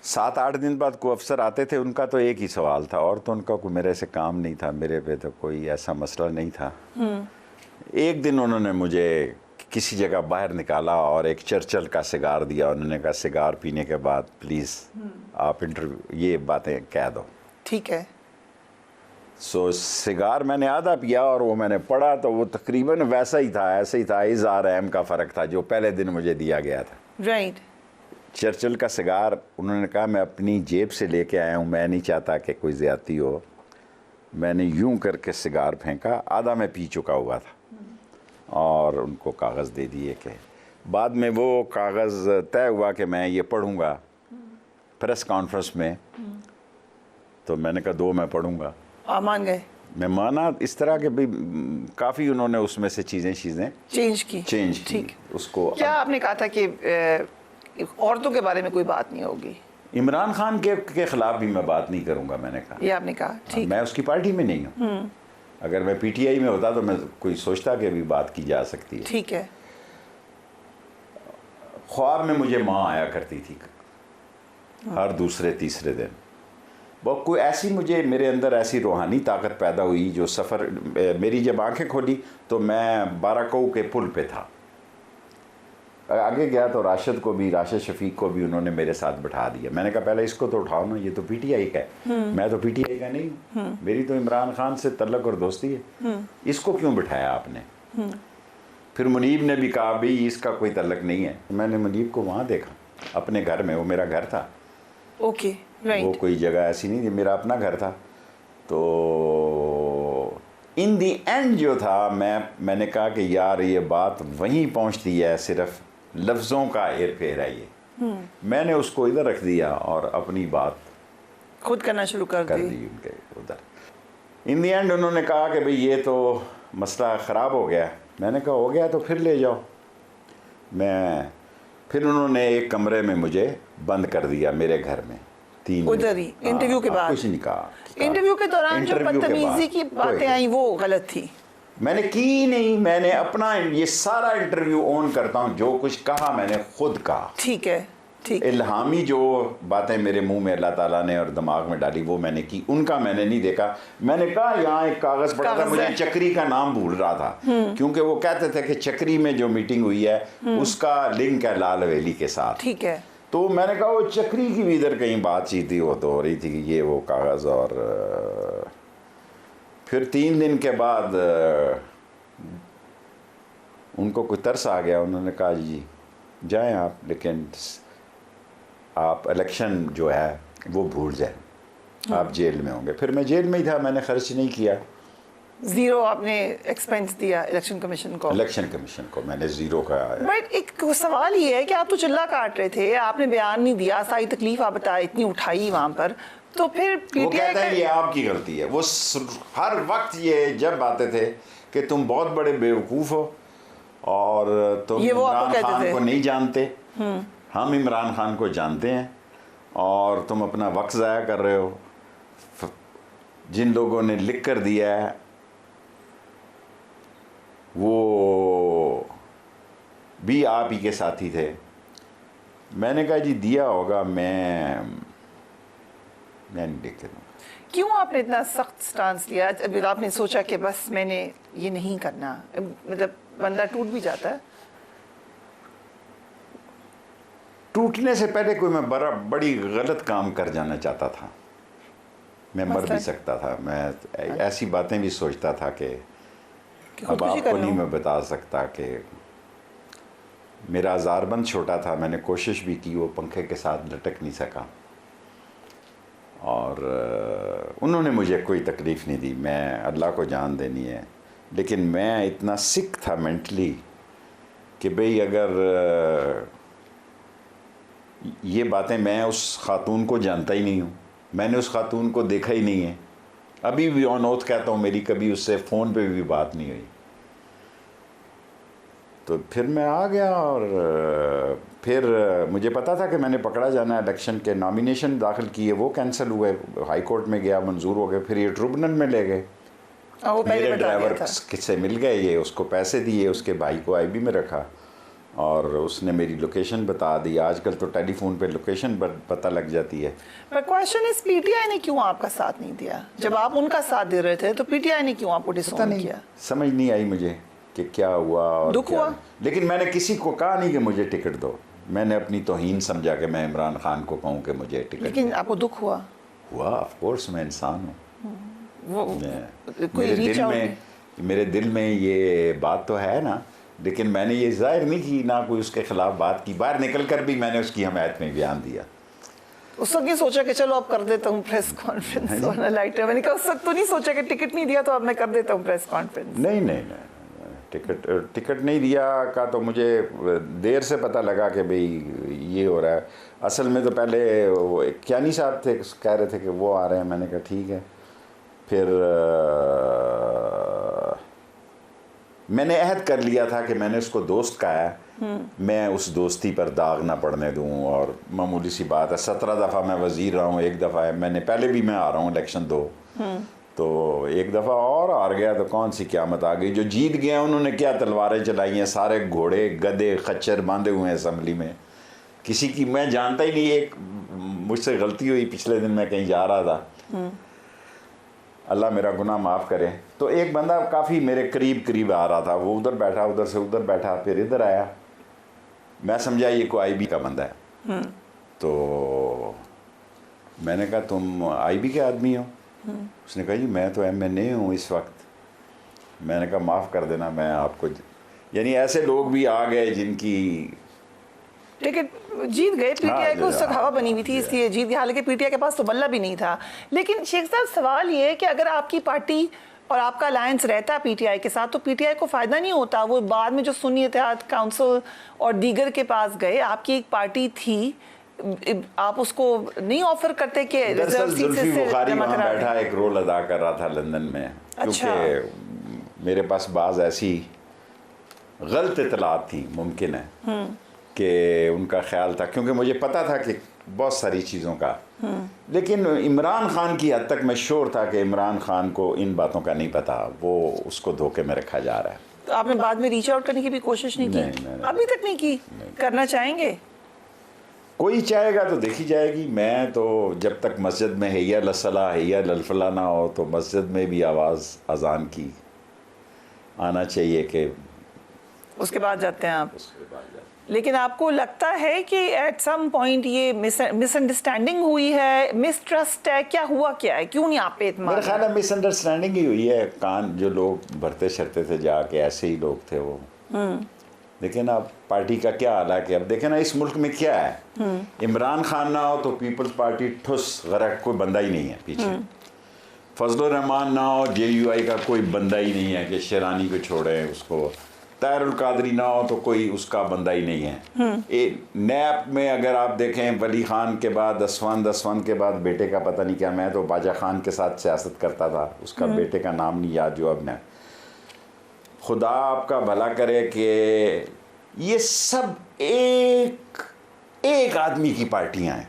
7-8 दिन बाद कोई अफसर आते थे, उनका तो एक ही सवाल था, और तो उनका कोई मेरे से काम नहीं था, मेरे पे तो कोई ऐसा मसला नहीं था। एक दिन उन्होंने मुझे किसी जगह बाहर निकाला और एक चर्चल का सिगार दिया। उन्होंने कहा सिगार पीने के बाद प्लीज़ आप इंटरव्यू ये बातें कह दो। ठीक है। सो सिगार मैंने आधा पिया और वो मैंने पढ़ा तो वो तकरीबन वैसा ही था, ऐसे ही था, इज़ार अहम का फ़र्क था जो पहले दिन मुझे दिया गया था। राइट। चर्चिल का सिगार, उन्होंने कहा मैं अपनी जेब से लेके आया हूँ, मैं नहीं चाहता कि कोई ज़्यादती हो। मैंने यूं करके सिगार फेंका, आधा मैं पी चुका हुआ था, और उनको कागज़ दे दिए कि बाद में वो कागज़ तय हुआ कि मैं ये पढ़ूँगा प्रेस कॉन्फ्रेंस में। तो मैंने कहा 2 मैं पढ़ूँगा। आप मान गए? मैं माना, इस तरह के भी काफ़ी उन्होंने उसमें से चीज़ें चेंज की। ठीक उसको। क्या आपने कहा था कि औरतों के बारे में कोई बात नहीं होगी? इमरान खान के ख़िलाफ़ भी मैं बात नहीं करूँगा, मैंने कहा। ये आपने कहा, ठीक। मैं उसकी पार्टी में नहीं हूँ। अगर मैं पीटीआई में होता तो मैं कोई सोचता कि अभी बात की जा सकती है। ठीक है। ख्वाब में मुझे माँ आया करती थी हर दूसरे तीसरे दिन। वो कोई ऐसी मुझे मेरे अंदर ऐसी रूहानी ताकत पैदा हुई जो सफ़र, मेरी जब आंखें खोली तो मैं बाराकऊ के पुल पे था। आगे गया तो राशिद शफीक को भी उन्होंने मेरे साथ बिठा दिया। मैंने कहा पहले इसको तो उठाओ ना, ये तो पीटीआई का है, मैं तो पीटीआई का नहीं हूँ, मेरी तो इमरान खान से तल्लक और दोस्ती है, इसको क्यों बिठाया आपने? फिर मुनीब ने भी कहा भाई इसका कोई तल्लक नहीं है। मैंने मुनीब को वहाँ देखा अपने घर में, वो मेरा घर था। Okay, right. वो कोई जगह ऐसी नहीं थी, मेरा अपना घर था। तो इन दी एंड जो था, मैंने कहा कि यार ये बात वहीं पहुँचती है, सिर्फ लफ्ज़ों का हेर फेर है ये। मैंने उसको इधर रख दिया और अपनी बात खुद करना शुरू कर दी उनके उधर। इन दी एंड उन्होंने कहा कि भाई ये तो मसला ख़राब हो गया। मैंने कहा हो गया तो फिर ले जाओ। फिर उन्होंने एक कमरे में मुझे बंद कर दिया मेरे घर में 3 उधर ही इंटरव्यू के बाद? कुछ नहीं कहा। इंटरव्यू के दौरान जो बदतमीजी की बातें आई वो गलत थी? मैंने की नहीं, मैंने अपना ये सारा इंटरव्यू ऑन करता हूँ, जो कुछ कहा मैंने खुद कहा। ठीक है, ठीक। इल्हामी जो बातें मेरे मुंह में अल्लाह ताला ने और दिमाग में डाली वो मैंने की, उनका मैंने नहीं देखा। मैंने कहा यहाँ एक कागज़ पड़ा था, मुझे चक्री का नाम भूल रहा था, क्योंकि वो कहते थे कि चक्री में जो मीटिंग हुई है उसका लिंक है लाल हवेली के साथ। ठीक है। तो मैंने कहा वो चक्री की भी इधर कहीं बातचीत थी, वो तो हो रही थी कि ये वो कागज़। और फिर 3 दिन के बाद उनको कोई तरस आ गया। उन्होंने कहा जी जाएं आप, लेकिन आप इलेक्शन जो है वो भूल जाएं, आप जेल में होंगे। फिर मैं जेल में ही था, मैंने खर्च नहीं किया। 0 आपने एक्सपेंस दिया इलेक्शन कमीशन को? इलेक्शन कमीशन को मैंने 0 का। बट एक सवाल ये है कि आप तो चिल्ला काट रहे थे, आपने बयान नहीं दिया, सारी तकलीफ आप बताए इतनी उठाई वहाँ पर, तो फिर वो कहते हैं ये आपकी गलती है। वो हर वक्त ये जब आते थे कि तुम बहुत बड़े बेवकूफ़ हो और तुम इमरान खान को नहीं जानते, हम इमरान खान को जानते हैं और तुम अपना वक्त ज़ाया कर रहे हो। जिन लोगों ने लिख कर दिया है वो भी आप ही के साथी थे। मैंने कहा जी दिया होगा, मैं नहीं लिख के दूँगा। क्यों आपने इतना सख्त स्टांस लिया? अभी आपने सोचा कि बस मैंने ये नहीं करना, मतलब बंदा टूट भी जाता है। टूटने से पहले कोई मैं बड़ी गलत काम कर जाना चाहता था, मैं मर भी सकता था। मैं ऐसी बातें भी सोचता था कि अब आपको नहीं मैं बता सकता कि मेरा ज़ारबंद छोटा था, मैंने कोशिश भी की, वो पंखे के साथ लटक नहीं सका और उन्होंने मुझे कोई तकलीफ़ नहीं दी। मैं अल्लाह को जान देनी है, लेकिन मैं इतना सिक था मेंटली कि भाई अगर ये बातें, मैं उस खातून को जानता ही नहीं हूँ, मैंने उस खातून को देखा ही नहीं है, अभी भी ऑन ओथ कहता हूँ मेरी कभी उससे फ़ोन पे भी बात नहीं हुई। तो फिर मैं आ गया और फिर मुझे पता था कि मैंने पकड़ा जाना है। इलेक्शन के नॉमिनेशन दाखिल किए, वो कैंसिल हुए, हाई कोर्ट में गया, मंजूर हो गए, फिर ये ट्रिब्यूनल में ले गए। मेरे ड्राइवर किससे मिल गए, ये उसको पैसे दिए, उसके भाई को आईबी में रखा और उसने मेरी लोकेशन बता दी। आजकल तो टेलीफोन पे लोकेशन पता लग जाती है। पर क्वेश्चन इज पीटीआई ने क्यों आपका साथ नहीं दिया? जब आप उनका साथ दे रहे थे तो पीटीआई ने क्यों आपको पता डिसोन नहीं, किया? समझ नहीं आई मुझे कि क्या हुआ और दुख क्या हुआ? नहीं। लेकिन मैंने किसी को कहा नहीं कि मुझे टिकट दो। मैंने अपनी तौहीन समझा कि मैं इमरान खान को कहूँ कि मुझे टिकट लेकिन आपको दुख हुआ? हुआ। ऑफ कोर्स, मैं इंसान हूँ। वो कोई मेरे रीच दिल आउट में मेरे दिल में ये बात तो है ना, लेकिन मैंने ये जाहिर नहीं की, ना कोई उसके खिलाफ बात की। बाहर निकल कर भी मैंने उसकी हमायत में बयान दिया। उस वक्त ये सोचा कि चलो अब कर देता हूँ प्रेस कॉन्फ्रेंस वाला लाइटर? मैंने कहा उस वक्त तो नहीं सोचा कि टिकट नहीं दिया तो अब मैं कर देता हूँ प्रेस कॉन्फ्रेंस? नहीं नहीं नहीं, टिकट नहीं दिया का तो मुझे देर से पता लगा कि भाई ये हो रहा है। असल में तो पहले वो कियानी साहब थे, कह रहे थे कि वो आ रहे हैं। मैंने कहा ठीक है। फिर मैंने अहद कर लिया था कि मैंने उसको दोस्त कहा है, मैं उस दोस्ती पर दाग ना पड़ने दूं। और मामूली सी बात है, 17 दफ़ा मैं वज़ीर रहा हूँ, एक दफ़ा है मैंने पहले भी मैं आ रहा हूँ इलेक्शन 2, तो एक दफ़ा और हार गया तो कौन सी क़यामत आ गई। जो जीत गए उन्होंने क्या तलवारें चलाई हैं, सारे घोड़े गधे खच्चर बांधे हुए हैं असम्बली में। किसी की मैं जानता ही नहीं। एक मुझसे गलती हुई, पिछले दिन मैं कहीं जा रहा था, अल्लाह मेरा गुनाह माफ़ करे, तो एक बंदा काफ़ी मेरे करीब आ रहा था। वो उधर बैठा, उधर से उधर बैठा, फिर इधर आया। मैं समझा ये कोई आईबी का बंदा है। तो मैंने कहा तुम आईबी के आदमी हो? उसने कहा जी मैं तो एमएनए हूँ इस वक्त। मैंने कहा माफ़ कर देना, मैं आपको, यानी ऐसे लोग भी आ गए जिनकी टिकट जीत गए। पीटीआई को उस वक्त हवा बनी हुई थी इसलिए जीत गया, हालांकि पीटीआई के पास तो बल्ला भी नहीं था। लेकिन शेख साहब सवाल ये है कि अगर आपकी पार्टी और आपका अलायंस रहता पीटीआई के साथ तो पीटीआई को फायदा नहीं होता? वो बाद में जो सुन्नी इत्तेहाद काउंसिल और दीगर के पास गए, आपकी एक पार्टी थी, आप उसको नहीं ऑफर करते कि रिजर्व सीट से जमा करा दें? बैठा एक रोल अदा कर रहा था लंदन में। अच्छा। क्योंकि मेरे पास बाज ऐसी गलत इतलात थी, मुमकिन है कि उनका ख्याल था, क्योंकि मुझे पता था कि बहुत सारी चीज़ों का, लेकिन इमरान खान की हद तक मैं श्योर था कि इमरान खान को इन बातों का नहीं पता, वो उसको धोखे में रखा जा रहा है। तो आपने बाद में रीच आउट करने की भी कोशिश नहीं की? नहीं, अभी तक नहीं की? करना चाहेंगे? कोई चाहेगा तो देखी जाएगी। मैं तो जब तक मस्जिद में हैया लसला हैया ललफला ना हो, तो मस्जिद में भी आवाज़ अजान की आना चाहिए कि उसके बाद जाते हैं आप। उसके बाद जाते। लेकिन आपको लगता है कि एट सम पॉइंट ये मिसअंडरस्टैंडिंग हुई है, मिसट्रस्ट है, क्या हुआ, क्या है, क्यों नहीं आप पे इत्मीनान? मेरे ख्याल में मिसअंडरस्टैंडिंग ही हुई है। कान जो लोग भरते शरते थे जाके, ऐसे ही लोग थे वो। लेकिन अब पार्टी का क्या हाल है कि अब देखें ना इस मुल्क में क्या है। इमरान खान ना हो तो पीपल्स पार्टी ठुस गरक, कोई बंदा ही नहीं है पीछे। फजलुर रहमान ना हो, JUI का कोई बंदा ही नहीं है कि शेरानी को छोड़े उसको। ताहिरुल कादरी ना हो तो कोई उसका बंदा ही नहीं है। नैप में अगर आप देखें, वली खान के बाद दसवान के बाद बेटे का पता नहीं क्या, मैं तो बाजा खान के साथ सियासत करता था, उसका बेटे का नाम नहीं याद जो अब मैं। खुदा आपका भला करे कि ये सब एक आदमी की पार्टियां हैं।